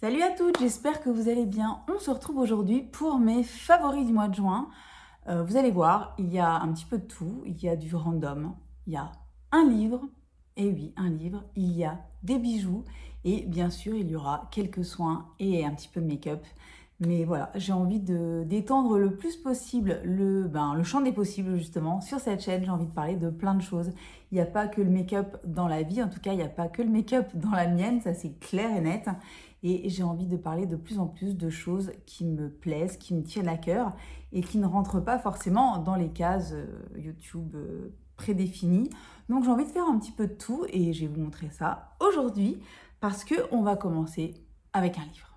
Salut à toutes, j'espère que vous allez bien. On se retrouve aujourd'hui pour mes favoris du mois de juin. Vous allez voir, il y a un petit peu de tout. Il y a du random, il y a un livre, et oui, un livre, il y a des bijoux, et bien sûr, il y aura quelques soins et un petit peu de make-up. Mais voilà, j'ai envie d'étendre le plus possible le champ des possibles justement sur cette chaîne. J'ai envie de parler de plein de choses. Il n'y a pas que le make-up dans la vie, en tout cas, il n'y a pas que le make-up dans la mienne, ça c'est clair et net. Et j'ai envie de parler de plus en plus de choses qui me plaisent, qui me tiennent à cœur et qui ne rentrent pas forcément dans les cases YouTube prédéfinies. Donc j'ai envie de faire un petit peu de tout et je vais vous montrer ça aujourd'hui parce qu'on va commencer avec un livre.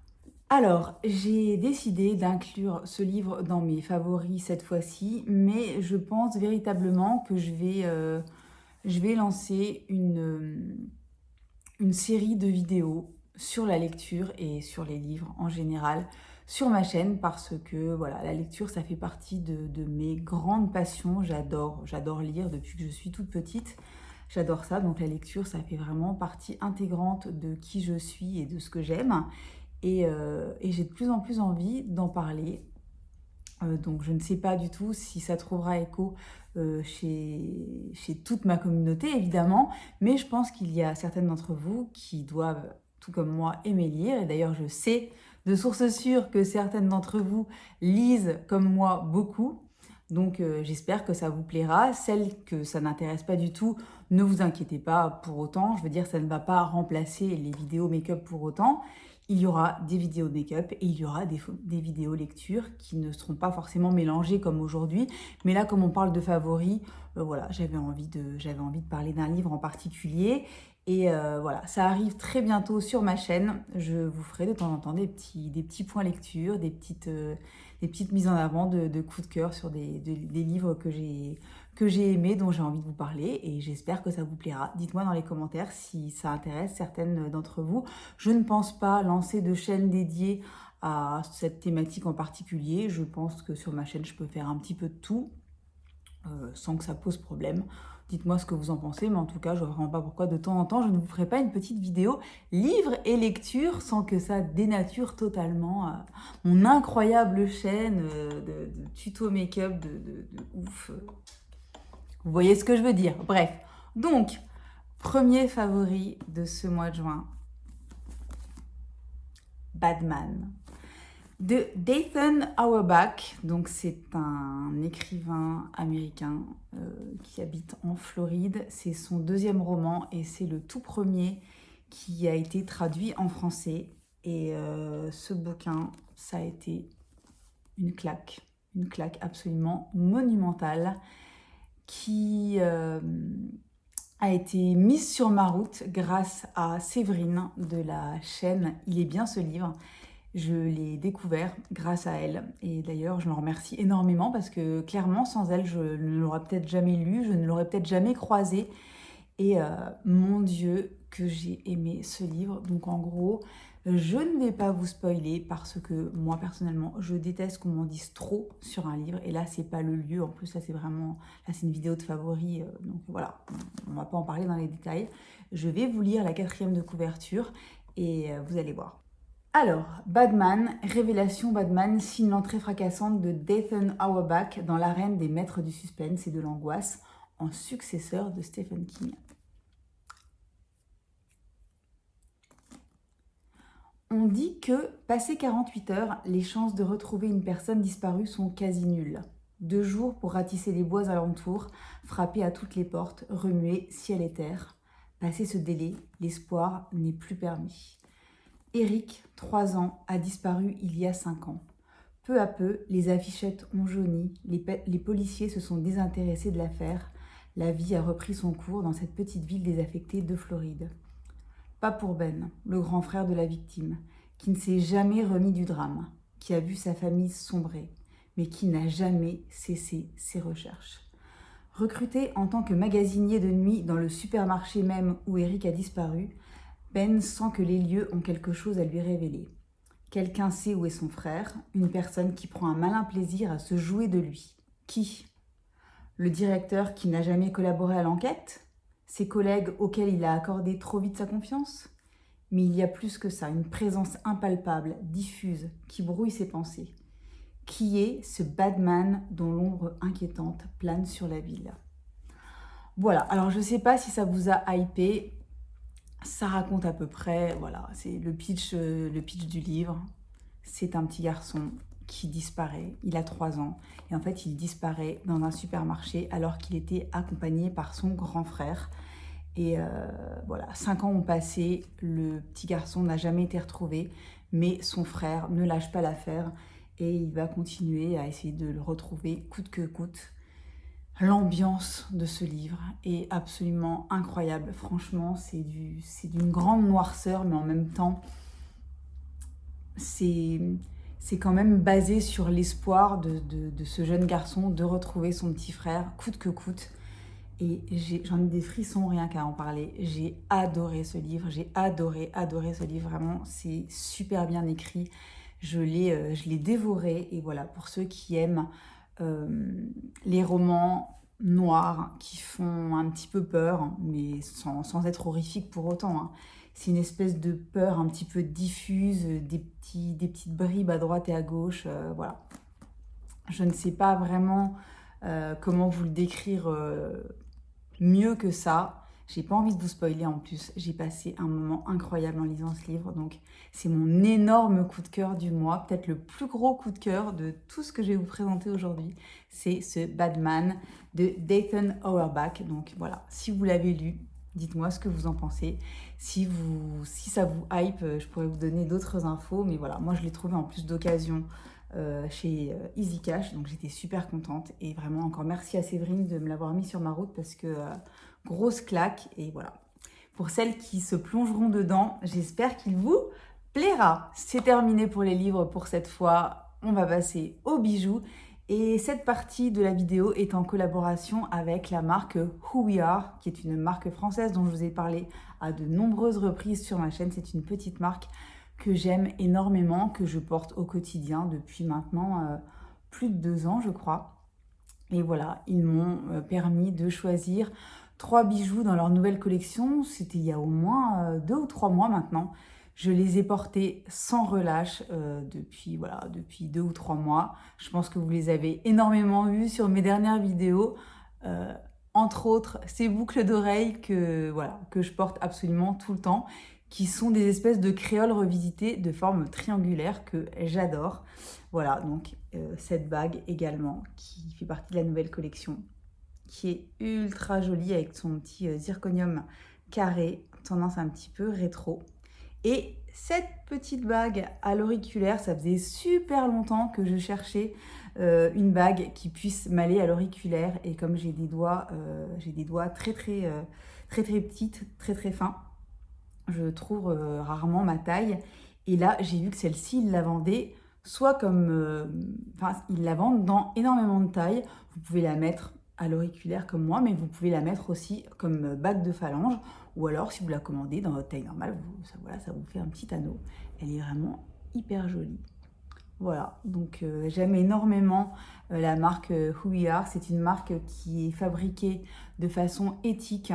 Alors, j'ai décidé d'inclure ce livre dans mes favoris cette fois-ci, mais je pense véritablement que je vais lancer une série de vidéos sur la lecture et sur les livres en général sur ma chaîne parce que voilà, la lecture ça fait partie de mes grandes passions. J'adore lire depuis que je suis toute petite. J'adore ça, donc la lecture ça fait vraiment partie intégrante de qui je suis et de ce que j'aime. Et j'ai de plus en plus envie d'en parler. Donc je ne sais pas du tout si ça trouvera écho chez toute ma communauté, évidemment, mais je pense qu'il y a certaines d'entre vous qui doivent, tout comme moi, aimer lire. Et d'ailleurs, je sais de sources sûres que certaines d'entre vous lisent, comme moi, beaucoup. Donc j'espère que ça vous plaira. Celles que ça n'intéresse pas du tout, ne vous inquiétez pas pour autant. Je veux dire, ça ne va pas remplacer les vidéos make-up pour autant. Il y aura des vidéos make-up et il y aura des vidéos lecture qui ne seront pas forcément mélangées comme aujourd'hui. Mais là, comme on parle de favoris, voilà, j'avais envie de parler d'un livre en particulier. Et voilà, ça arrive très bientôt sur ma chaîne. Je vous ferai de temps en temps des petits points lecture, des petites mises en avant de coups de cœur sur des livres que j'ai aimés, dont j'ai envie de vous parler. Et j'espère que ça vous plaira. Dites-moi dans les commentaires si ça intéresse certaines d'entre vous. Je ne pense pas lancer de chaîne dédiée à cette thématique en particulier. Je pense que sur ma chaîne, je peux faire un petit peu de tout sans que ça pose problème. Dites-moi ce que vous en pensez, mais en tout cas, je ne vois vraiment pas pourquoi de temps en temps, je ne vous ferai pas une petite vidéo livre et lecture sans que ça dénature totalement mon incroyable chaîne de tuto make-up de ouf. Vous voyez ce que je veux dire. Bref, donc, premier favori de ce mois de juin, Badman de Dathan Auerbach. Donc c'est un écrivain américain qui habite en Floride. C'est son deuxième roman et c'est le tout premier qui a été traduit en français. Et ce bouquin, ça a été une claque absolument monumentale qui a été mise sur ma route grâce à Séverine de la chaîne Il est bien ce livre. Je l'ai découvert grâce à elle et d'ailleurs je l'en remercie énormément parce que clairement sans elle je ne l'aurais peut-être jamais lu, je ne l'aurais peut-être jamais croisé et mon Dieu que j'ai aimé ce livre. Donc en gros je ne vais pas vous spoiler parce que moi personnellement je déteste qu'on m'en dise trop sur un livre et là c'est pas le lieu, en plus là c'est vraiment, là c'est une vidéo de favoris donc voilà, on va pas en parler dans les détails. Je vais vous lire la 4e de couverture et vous allez voir. Alors, Badman, révélation Badman signe l'entrée fracassante de Dathan Auerbach dans l'arène des maîtres du suspense et de l'angoisse en successeur de Stephen King. On dit que, passé 48 heures, les chances de retrouver une personne disparue sont quasi nulles. 2 jours pour ratisser les bois alentours, frapper à toutes les portes, remuer ciel et terre. Passé ce délai, l'espoir n'est plus permis. Eric, 3 ans, a disparu il y a 5 ans. Peu à peu, les affichettes ont jauni, les policiers se sont désintéressés de l'affaire. La vie a repris son cours dans cette petite ville désaffectée de Floride. Pas pour Ben, le grand frère de la victime, qui ne s'est jamais remis du drame, qui a vu sa famille sombrer, mais qui n'a jamais cessé ses recherches. Recruté en tant que magasinier de nuit dans le supermarché même où Eric a disparu, Ben sent que les lieux ont quelque chose à lui révéler. Quelqu'un sait où est son frère, une personne qui prend un malin plaisir à se jouer de lui. Qui ? Le directeur qui n'a jamais collaboré à l'enquête ? Ses collègues auxquels il a accordé trop vite sa confiance ? Mais il y a plus que ça, une présence impalpable, diffuse, qui brouille ses pensées. Qui est ce Batman dont l'ombre inquiétante plane sur la ville? Voilà, alors je ne sais pas si ça vous a hypé. Ça raconte à peu près, voilà, c'est le pitch du livre. C'est un petit garçon qui disparaît, il a 3 ans, et en fait il disparaît dans un supermarché alors qu'il était accompagné par son grand frère. Et voilà, 5 ans ont passé, le petit garçon n'a jamais été retrouvé, mais son frère ne lâche pas l'affaire et il va continuer à essayer de le retrouver coûte que coûte. L'ambiance de ce livre est absolument incroyable. Franchement, c'est d'une grande noirceur, mais en même temps, c'est quand même basé sur l'espoir de ce jeune garçon de retrouver son petit frère, coûte que coûte. Et j'en ai des frissons rien qu'à en parler. J'ai adoré ce livre, j'ai adoré ce livre, vraiment, c'est super bien écrit. Je l'ai dévoré, et voilà, pour ceux qui aiment les romans noirs qui font un petit peu peur, mais sans être horrifiques pour autant, hein. C'est une espèce de peur un petit peu diffuse, des petites bribes à droite et à gauche, voilà. Je ne sais pas vraiment comment vous le décrire mieux que ça. J'ai pas envie de vous spoiler en plus. J'ai passé un moment incroyable en lisant ce livre. Donc, c'est mon énorme coup de cœur du mois. Peut-être le plus gros coup de cœur de tout ce que je vais vous présenter aujourd'hui. C'est ce Batman de Dayton Auerbach. Donc, voilà. Si vous l'avez lu, dites-moi ce que vous en pensez. Si ça vous hype, je pourrais vous donner d'autres infos. Mais voilà, moi, je l'ai trouvé en plus d'occasion chez Easy Cash, donc j'étais super contente, et vraiment encore merci à Séverine de me l'avoir mis sur ma route parce que grosse claque. Et voilà, pour celles qui se plongeront dedans, j'espère qu'il vous plaira. C'est terminé pour les livres pour cette fois, on va passer aux bijoux, et cette partie de la vidéo est en collaboration avec la marque Who We Are, qui est une marque française dont je vous ai parlé à de nombreuses reprises sur ma chaîne. C'est une petite marque que j'aime énormément, que je porte au quotidien depuis maintenant plus de 2 ans, je crois. Et voilà, ils m'ont permis de choisir 3 bijoux dans leur nouvelle collection. C'était il y a au moins 2 ou 3 mois maintenant. Je les ai portés sans relâche depuis 2 ou 3 mois. Je pense que vous les avez énormément vus sur mes dernières vidéos. Entre autres, ces boucles d'oreilles que je porte absolument tout le temps, qui sont des espèces de créoles revisitées de forme triangulaire que j'adore. Voilà, donc cette bague également, qui fait partie de la nouvelle collection, qui est ultra jolie avec son petit zirconium carré, tendance un petit peu rétro. Et cette petite bague à l'auriculaire, ça faisait super longtemps que je cherchais une bague qui puisse m'aller à l'auriculaire. Et comme j'ai des doigts très petites, très fins, je trouve rarement ma taille. Et là, j'ai vu que celle-ci, ils la vendaient soit comme... ils la vendent dans énormément de tailles. Vous pouvez la mettre à l'auriculaire comme moi, mais vous pouvez la mettre aussi comme bague de phalange. Ou alors, si vous la commandez dans votre taille normale, ça vous fait un petit anneau. Elle est vraiment hyper jolie. Voilà, donc j'aime énormément la marque Who We Are. C'est une marque qui est fabriquée de façon éthique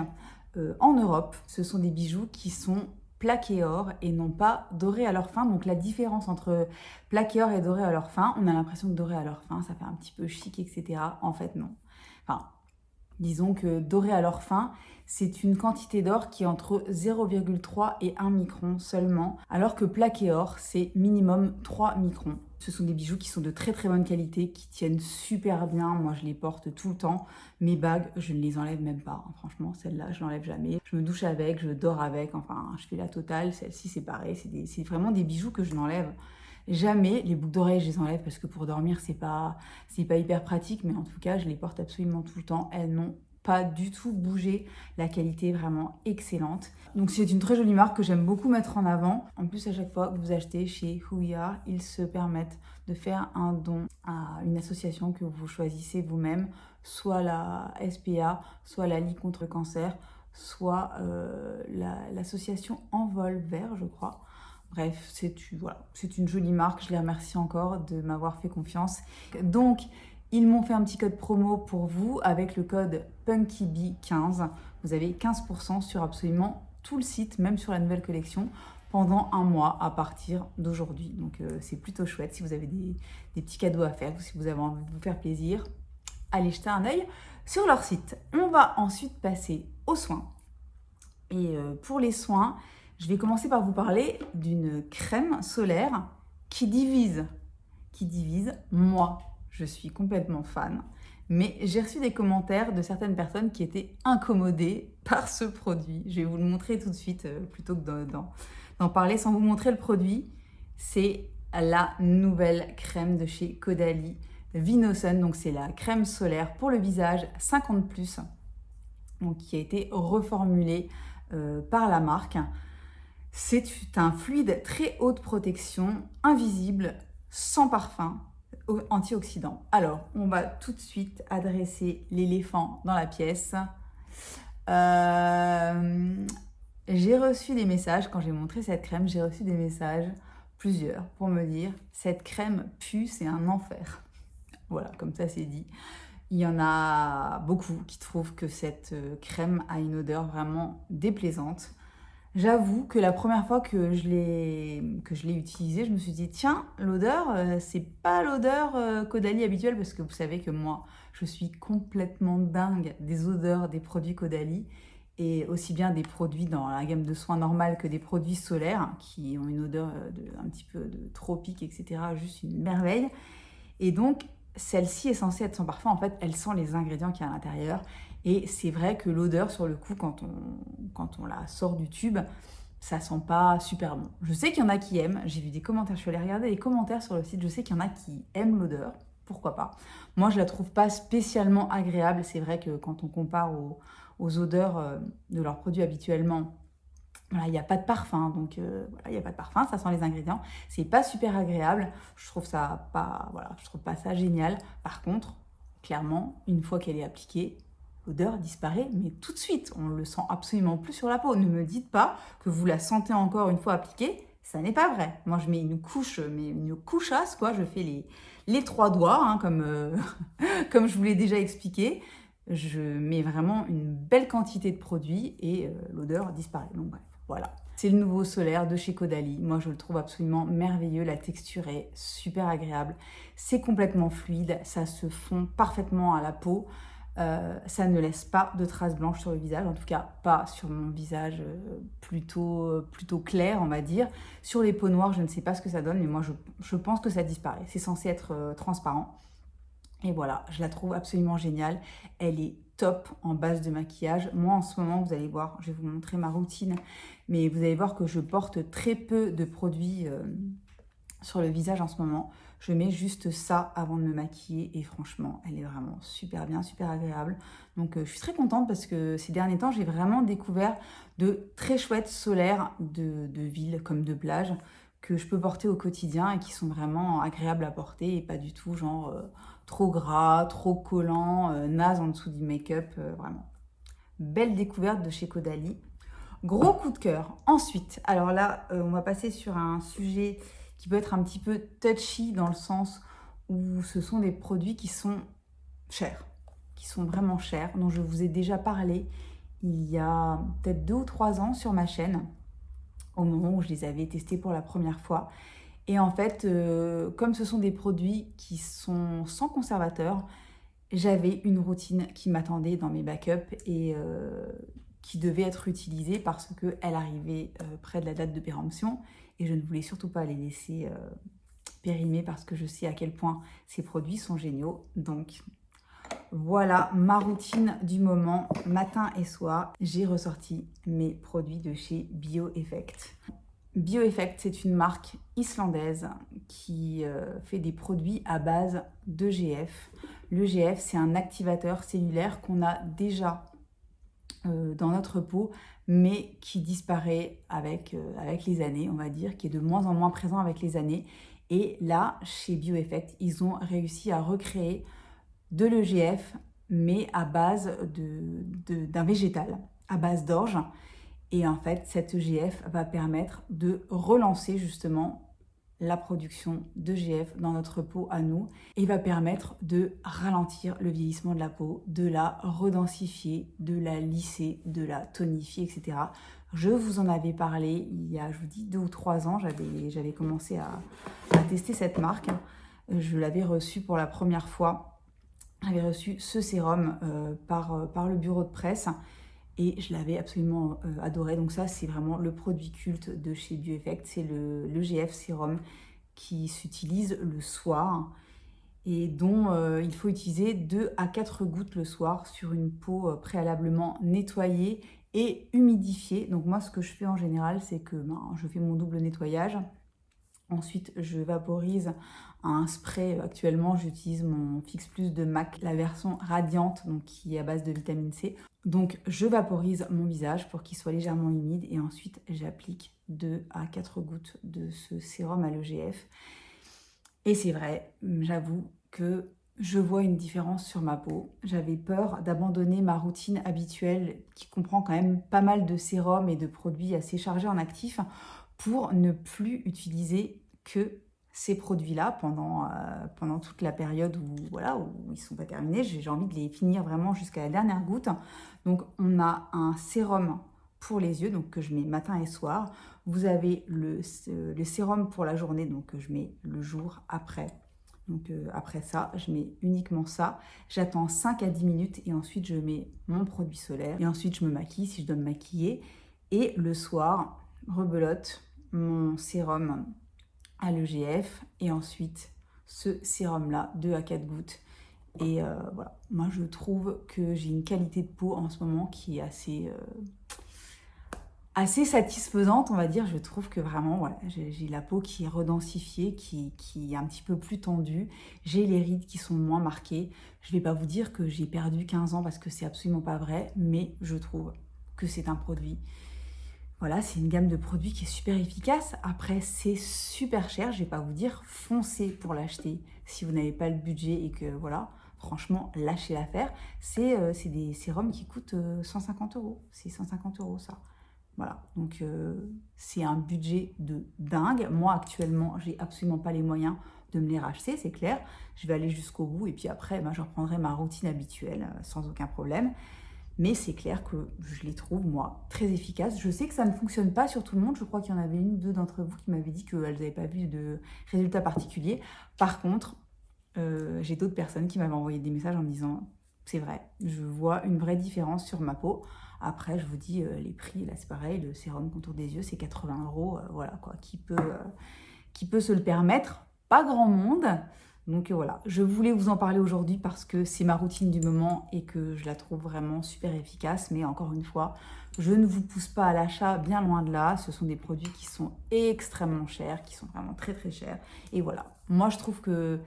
en Europe. Ce sont des bijoux qui sont plaqués or et non pas dorés à leur fin. Donc la différence entre plaqué or et doré à leur fin, on a l'impression que doré à leur fin, ça fait un petit peu chic, etc. En fait, non. Enfin, disons que doré à leur fin, c'est une quantité d'or qui est entre 0,3 et 1 micron seulement, alors que plaqué or, c'est minimum 3 microns. Ce sont des bijoux qui sont de très bonne qualité, qui tiennent super bien. Moi, je les porte tout le temps. Mes bagues, je ne les enlève même pas. Franchement, celle-là, je l'enlève jamais. Je me douche avec, je dors avec, enfin, je fais la totale. Celle-ci, c'est pareil. C'est vraiment des bijoux que je n'enlève jamais. Les boucles d'oreilles, je les enlève parce que pour dormir, c'est pas hyper pratique. Mais en tout cas, je les porte absolument tout le temps. Elles n'ont pas du tout bougé, la qualité est vraiment excellente. Donc c'est une très jolie marque que j'aime beaucoup mettre en avant. En plus, à chaque fois que vous achetez chez Who We Are, ils se permettent de faire un don à une association que vous choisissez vous-même, soit la SPA, soit la Ligue contre le cancer, soit l'association Envol Vert, je crois. Bref, c'est une jolie marque. Je les remercie encore de m'avoir fait confiance. Donc, ils m'ont fait un petit code promo pour vous avec le code PunkyBee15. Vous avez 15% sur absolument tout le site, même sur la nouvelle collection. pendant un mois à partir d'aujourd'hui. Donc c'est plutôt chouette si vous avez des petits cadeaux à faire ou si vous avez envie de vous faire plaisir. Allez jeter un œil sur leur site. On va ensuite passer aux soins. Et pour les soins, je vais commencer par vous parler d'une crème solaire qui divise. Moi, je suis complètement fan. Mais j'ai reçu des commentaires de certaines personnes qui étaient incommodées par ce produit. Je vais vous le montrer tout de suite plutôt que d'en parler sans vous montrer le produit. C'est la nouvelle crème de chez Caudalie Vinosun. Donc c'est la crème solaire pour le visage 50+, donc qui a été reformulée par la marque. C'est un fluide très haute protection, invisible, sans parfum, antioxydant. Alors, on va tout de suite adresser l'éléphant dans la pièce. J'ai reçu des messages, quand j'ai montré cette crème, j'ai reçu des messages, plusieurs, pour me dire « cette crème pue, c'est un enfer ». Voilà, comme ça c'est dit. Il y en a beaucoup qui trouvent que cette crème a une odeur vraiment déplaisante. J'avoue que la première fois que je l'ai utilisée, je me suis dit tiens, l'odeur, c'est pas l'odeur Caudalie habituelle, parce que vous savez que moi, je suis complètement dingue des odeurs des produits Caudalie, et aussi bien des produits dans la gamme de soins normale que des produits solaires qui ont une odeur un petit peu de tropique, etc. Juste une merveille. Et donc, celle-ci est censée être sans parfum. En fait, elle sent les ingrédients qu'il y a à l'intérieur. Et c'est vrai que l'odeur, sur le coup, quand on la sort du tube, ça sent pas super bon. Je sais qu'il y en a qui aiment. J'ai vu des commentaires. Je suis allée regarder les commentaires sur le site. Je sais qu'il y en a qui aiment l'odeur. Pourquoi pas? Moi, je la trouve pas spécialement agréable. C'est vrai que quand on compare aux odeurs de leurs produits habituellement, voilà, il n'y a pas de parfum, donc voilà, il n'y a pas de parfum, ça sent les ingrédients. C'est pas super agréable, je trouve pas ça génial. Par contre, clairement, une fois qu'elle est appliquée, l'odeur disparaît, mais tout de suite, on le sent absolument plus sur la peau. Ne me dites pas que vous la sentez encore une fois appliquée, ça n'est pas vrai. Moi, je mets une couchasse, quoi. Je fais les 3 doigts, hein, comme je vous l'ai déjà expliqué. Je mets vraiment une belle quantité de produit et l'odeur disparaît. Donc bref, voilà. C'est le nouveau solaire de chez Caudalie. Moi, je le trouve absolument merveilleux. La texture est super agréable. C'est complètement fluide. Ça se fond parfaitement à la peau. Ça ne laisse pas de traces blanches sur le visage. En tout cas, pas sur mon visage plutôt clair, on va dire. Sur les peaux noires, je ne sais pas ce que ça donne, mais moi, je pense que ça disparaît. C'est censé être transparent. Et voilà, je la trouve absolument géniale. Elle est top en base de maquillage. Moi, en ce moment, vous allez voir, je vais vous montrer ma routine, mais vous allez voir que je porte très peu de produits sur le visage en ce moment. Je mets juste ça avant de me maquiller et franchement, elle est vraiment super bien, super agréable. Donc, je suis très contente parce que ces derniers temps, j'ai vraiment découvert de très chouettes solaires de ville comme de plage que je peux porter au quotidien et qui sont vraiment agréables à porter et pas du tout genre trop gras, trop collant, naze en dessous du make-up, vraiment. Belle découverte de chez Caudalie. Gros coup de cœur. Ensuite, alors là, on va passer sur un sujet qui peut être un petit peu touchy dans le sens où ce sont des produits qui sont chers, qui sont vraiment chers, dont je vous ai déjà parlé il y a peut-être 2 ou 3 ans sur ma chaîne, au moment où je les avais testés pour la première fois. Et en fait, comme ce sont des produits qui sont sans conservateur, j'avais une routine qui m'attendait dans mes backups et qui devait être utilisée parce qu'elle arrivait près de la date de péremption et je ne voulais surtout pas les laisser périmer parce que je sais à quel point ces produits sont géniaux. Donc voilà ma routine du moment, matin et soir. J'ai ressorti mes produits de chez Bioeffect. Bioeffect, c'est une marque islandaise qui fait des produits à base d'EGF. L'EGF, c'est un activateur cellulaire qu'on a déjà dans notre peau, mais qui disparaît avec les années, on va dire, qui est de moins en moins présent avec les années. Et là, chez Bioeffect, ils ont réussi à recréer de l'EGF, mais à base d'un végétal, à base d'orge. Et en fait, cet EGF va permettre de relancer justement la production d'EGF dans notre peau à nous et va permettre de ralentir le vieillissement de la peau, de la redensifier, de la lisser, de la tonifier, etc. Je vous en avais parlé il y a, je vous dis, 2 ou 3 ans. J'avais commencé à tester cette marque. Je l'avais reçu pour la première fois. J'avais reçu ce sérum par le bureau de presse et je l'avais absolument adoré. Donc ça, c'est vraiment le produit culte de chez Bioeffect. C'est le GF sérum qui s'utilise le soir et dont il faut utiliser 2 à 4 gouttes le soir sur une peau préalablement nettoyée et humidifiée. Donc moi, ce que je fais en général, c'est que je fais mon double nettoyage. Ensuite, je vaporise un spray. Actuellement, j'utilise mon Fix Plus de MAC, la version radiante, donc qui est à base de vitamine C. Donc, je vaporise mon visage pour qu'il soit légèrement humide et ensuite, j'applique 2 à 4 gouttes de ce sérum à l'EGF. Et c'est vrai, j'avoue que je vois une différence sur ma peau. J'avais peur d'abandonner ma routine habituelle qui comprend quand même pas mal de sérums et de produits assez chargés en actifs pour ne plus utiliser que ces produits-là pendant toute la période où ils ne sont pas terminés. J'ai envie de les finir vraiment jusqu'à la dernière goutte. Donc, on a un sérum pour les yeux, donc que je mets matin et soir. Vous avez le sérum pour la journée, donc que je mets le jour après. Donc après ça, je mets uniquement ça. J'attends 5 à 10 minutes et ensuite je mets mon produit solaire. Et ensuite je me maquille si je dois me maquiller. Et le soir, rebelote mon sérum à l'EGF et ensuite ce sérum-là, 2 à 4 gouttes. Et voilà, moi je trouve que j'ai une qualité de peau en ce moment qui est assez satisfaisante, on va dire. Je trouve que vraiment, voilà, j'ai la peau qui est redensifiée, qui est un petit peu plus tendue. J'ai les rides qui sont moins marquées. Je ne vais pas vous dire que j'ai perdu 15 ans parce que c'est absolument pas vrai, mais je trouve que c'est un produit. Voilà, c'est une gamme de produits qui est super efficace. Après, c'est super cher. Je ne vais pas vous dire foncez pour l'acheter si vous n'avez pas le budget et que voilà, franchement, lâchez l'affaire. C'est des sérums qui coûtent 150 euros. C'est 150 euros ça. Voilà, donc c'est un budget de dingue. Moi, actuellement, j'ai absolument pas les moyens de me les racheter, c'est clair. Je vais aller jusqu'au bout et puis après, je reprendrai ma routine habituelle sans aucun problème. Mais c'est clair que je les trouve, moi, très efficaces. Je sais que ça ne fonctionne pas sur tout le monde. Je crois qu'il y en avait une ou deux d'entre vous qui m'avaient dit qu'elles n'avaient pas vu de résultats particuliers. Par contre, j'ai d'autres personnes qui m'avaient envoyé des messages en me disant « C'est vrai, je vois une vraie différence sur ma peau ». Après, je vous dis, les prix, là, c'est pareil. Le sérum contour des yeux, c'est 80 euros. Voilà, quoi. Qui peut se le permettre? Pas grand monde. Donc voilà, je voulais vous en parler aujourd'hui parce que c'est ma routine du moment et que je la trouve vraiment super efficace. Mais encore une fois, je ne vous pousse pas à l'achat, bien loin de là. Ce sont des produits qui sont extrêmement chers, qui sont vraiment très très chers. Et voilà, moi je trouve que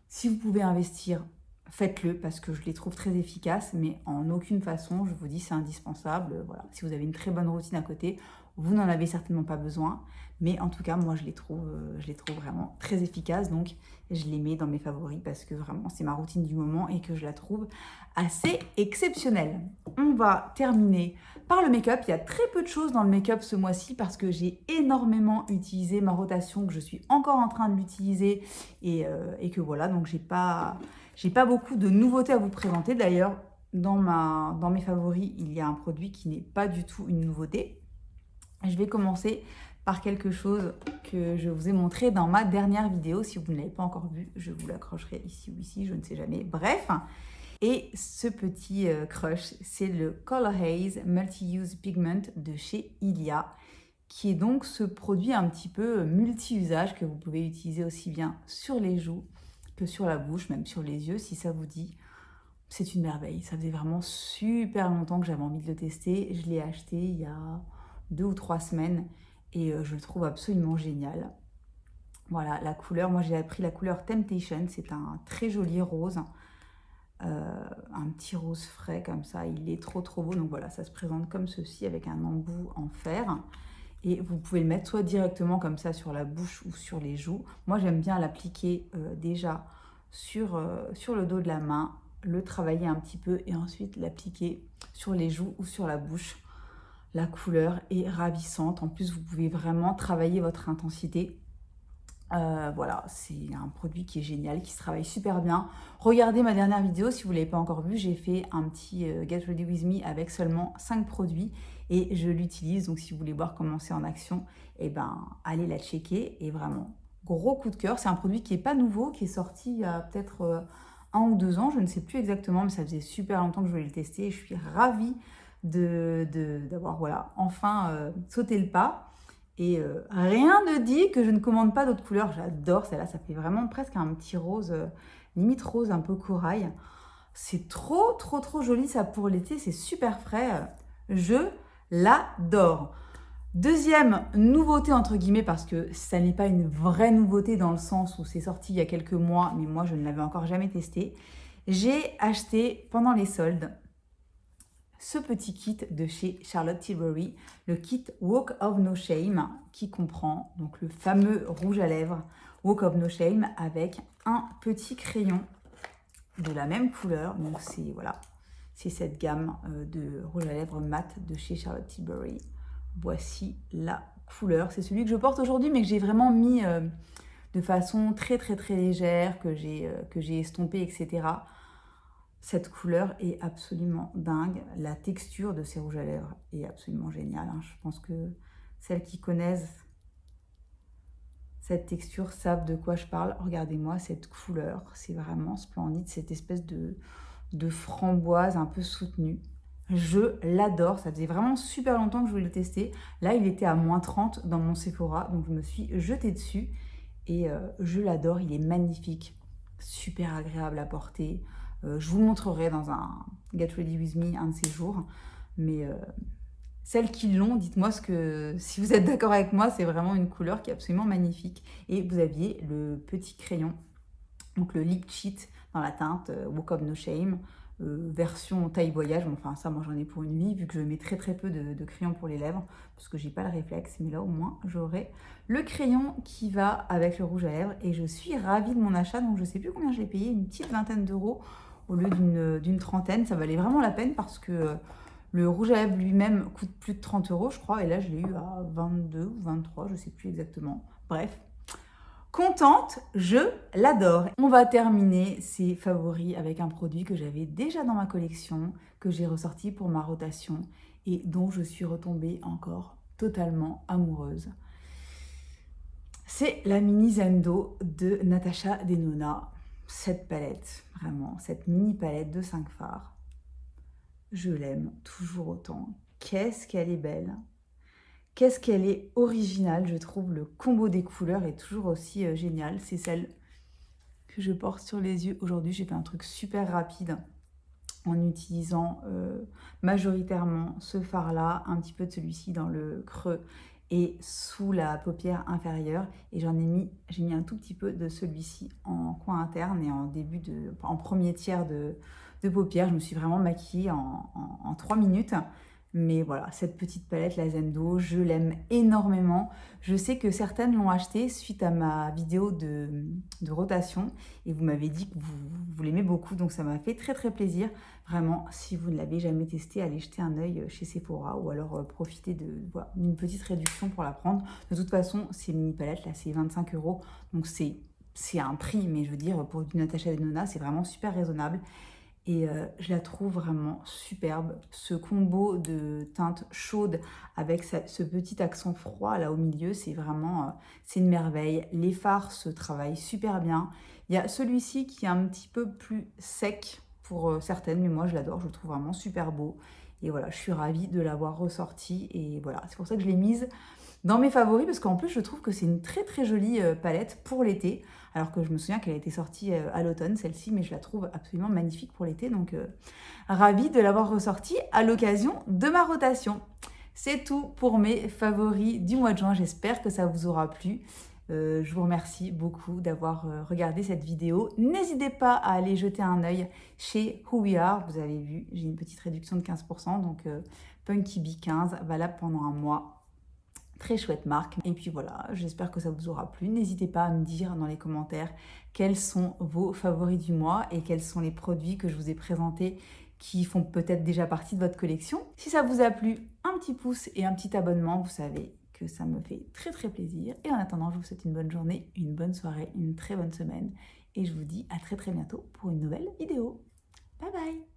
si vous pouvez investir, faites-le parce que je les trouve très efficaces, mais en aucune façon, je vous dis, c'est indispensable. Voilà. Si vous avez une très bonne routine à côté, vous n'en avez certainement pas besoin. Mais en tout cas, moi, je les trouve vraiment très efficaces. Donc, je les mets dans mes favoris parce que vraiment, c'est ma routine du moment et que je la trouve assez exceptionnelle. On va terminer par le make-up. Il y a très peu de choses dans le make-up ce mois-ci parce que j'ai énormément utilisé ma rotation, que je suis encore en train de l'utiliser et que voilà, donc j'ai pas beaucoup de nouveautés à vous présenter. D'ailleurs, dans mes favoris, il y a un produit qui n'est pas du tout une nouveauté. Je vais commencer par quelque chose que je vous ai montré dans ma dernière vidéo. Si vous ne l'avez pas encore vu, je vous l'accrocherai ici ou ici, je ne sais jamais. Bref, et ce petit crush, c'est le Color Haze Multi-Use Pigment de chez Ilia, qui est donc ce produit un petit peu multi-usage que vous pouvez utiliser aussi bien sur les joues que sur la bouche, même sur les yeux, si ça vous dit. C'est une merveille. Ça faisait vraiment super longtemps que j'avais envie de le tester. Je l'ai acheté il y a 2 ou 3 semaines et je le trouve absolument génial. Voilà, la couleur, moi j'ai pris la couleur Temptation, c'est un très joli rose, un petit rose frais comme ça, il est trop beau. Donc voilà, ça se présente comme ceci avec un embout en fer. Et vous pouvez le mettre soit directement comme ça sur la bouche ou sur les joues. Moi, j'aime bien l'appliquer déjà sur le dos de la main, le travailler un petit peu et ensuite l'appliquer sur les joues ou sur la bouche. La couleur est ravissante. En plus, vous pouvez vraiment travailler votre intensité. Voilà, c'est un produit qui est génial, qui se travaille super bien. Regardez ma dernière vidéo si vous ne l'avez pas encore vue. J'ai fait un petit Get Ready With Me avec seulement 5 produits. et je l'utilise. Donc si vous voulez voir comment c'est en action, eh ben, allez la checker. Et vraiment, gros coup de cœur. C'est un produit qui n'est pas nouveau, qui est sorti il y a peut-être 1 ou 2 ans, je ne sais plus exactement, mais ça faisait super longtemps que je voulais le tester et je suis ravie d'avoir voilà, enfin sauté le pas. Et rien ne dit que je ne commande pas d'autres couleurs. J'adore celle-là, ça fait vraiment presque un petit rose, limite rose un peu corail. C'est trop, trop, trop joli ça pour l'été, c'est super frais. Je l'adore. Deuxième nouveauté entre guillemets, parce que ça n'est pas une vraie nouveauté dans le sens où c'est sorti il y a quelques mois, mais moi je ne l'avais encore jamais testé. J'ai acheté pendant les soldes ce petit kit de chez Charlotte Tilbury, le kit Walk of No Shame, qui comprend donc le fameux rouge à lèvres Walk of No Shame avec un petit crayon de la même couleur. Donc c'est voilà, c'est cette gamme de rouge à lèvres mat de chez Charlotte Tilbury. Voici la couleur. C'est celui que je porte aujourd'hui, mais que j'ai vraiment mis de façon très très très légère, que j'ai estompé, etc. Cette couleur est absolument dingue. La texture de ces rouges à lèvres est absolument géniale. Je pense que celles qui connaissent cette texture savent de quoi je parle. Regardez-moi cette couleur. C'est vraiment splendide. Cette espèce de framboise un peu soutenue. Je l'adore. Ça faisait vraiment super longtemps que je voulais le tester. Là, il était à -30 dans mon Sephora. Donc, je me suis jetée dessus. Et je l'adore. Il est magnifique. Super agréable à porter. Je vous montrerai dans un Get Ready With Me un de ces jours. Mais celles qui l'ont, dites-moi si vous êtes d'accord avec moi, c'est vraiment une couleur qui est absolument magnifique. Et vous aviez le petit crayon, donc le lip cheat dans la teinte Walk of No Shame, version taille voyage. Enfin ça, moi j'en ai pour une vie, vu que je mets très très peu de crayon pour les lèvres, parce que j'ai pas le réflexe. Mais là au moins j'aurai le crayon qui va avec le rouge à lèvres. Et je suis ravie de mon achat, donc je sais plus combien je l'ai payé, une petite vingtaine d'euros au lieu d'une trentaine. Ça valait vraiment la peine parce que le rouge à lèvres lui-même coûte plus de 30 euros, je crois. Et là, je l'ai eu à 22 ou 23, je ne sais plus exactement. Bref, contente, je l'adore. On va terminer ces favoris avec un produit que j'avais déjà dans ma collection, que j'ai ressorti pour ma rotation et dont je suis retombée encore totalement amoureuse. C'est la mini Zendo de Natasha Denona. Cette palette, vraiment, cette mini palette de 5 fards. Je l'aime toujours autant. Qu'est-ce qu'elle est belle. Qu'est-ce qu'elle est originale. Je trouve le combo des couleurs est toujours aussi génial. C'est celle que je porte sur les yeux aujourd'hui. J'ai fait un truc super rapide en utilisant majoritairement ce fard-là, un petit peu de celui-ci dans le creux et sous la paupière inférieure. Et j'ai mis un tout petit peu de celui-ci en coin interne et en premier tiers de paupières. Je me suis vraiment maquillée en 3 minutes. Mais voilà, cette petite palette, la Zendo, je l'aime énormément. Je sais que certaines l'ont achetée suite à ma vidéo de rotation. Et vous m'avez dit que vous l'aimez beaucoup. Donc ça m'a fait très très plaisir. Vraiment, si vous ne l'avez jamais testé, allez jeter un œil chez Sephora. Ou alors profitez d'une petite réduction pour la prendre. De toute façon, ces mini palettes là, c'est 25 euros. Donc c'est un prix. Mais je veux dire, pour du Natasha Denona, c'est vraiment super raisonnable. Et je la trouve vraiment superbe. Ce combo de teintes chaudes avec ce petit accent froid là au milieu, c'est vraiment c'est une merveille. Les fards se travaillent super bien. Il y a celui-ci qui est un petit peu plus sec pour certaines, mais moi je l'adore, je le trouve vraiment super beau. Et voilà, je suis ravie de l'avoir ressorti. Et voilà, c'est pour ça que je l'ai mise dans mes favoris, parce qu'en plus je trouve que c'est une très très jolie palette pour l'été, alors que je me souviens qu'elle a été sortie à l'automne celle-ci, mais je la trouve absolument magnifique pour l'été, donc ravie de l'avoir ressortie à l'occasion de ma rotation. C'est tout pour mes favoris du mois de juin, j'espère que ça vous aura plu. Je vous remercie beaucoup d'avoir regardé cette vidéo. N'hésitez pas à aller jeter un œil chez Who We Are. Vous avez vu, j'ai une petite réduction de 15%, donc Punky Bee 15, valable pendant un mois. Très chouette marque. Et puis voilà, j'espère que ça vous aura plu. N'hésitez pas à me dire dans les commentaires quels sont vos favoris du mois et quels sont les produits que je vous ai présentés qui font peut-être déjà partie de votre collection. Si ça vous a plu, un petit pouce et un petit abonnement, vous savez que ça me fait très très plaisir. Et en attendant, je vous souhaite une bonne journée, une bonne soirée, une très bonne semaine. Et je vous dis à très très bientôt pour une nouvelle vidéo. Bye bye!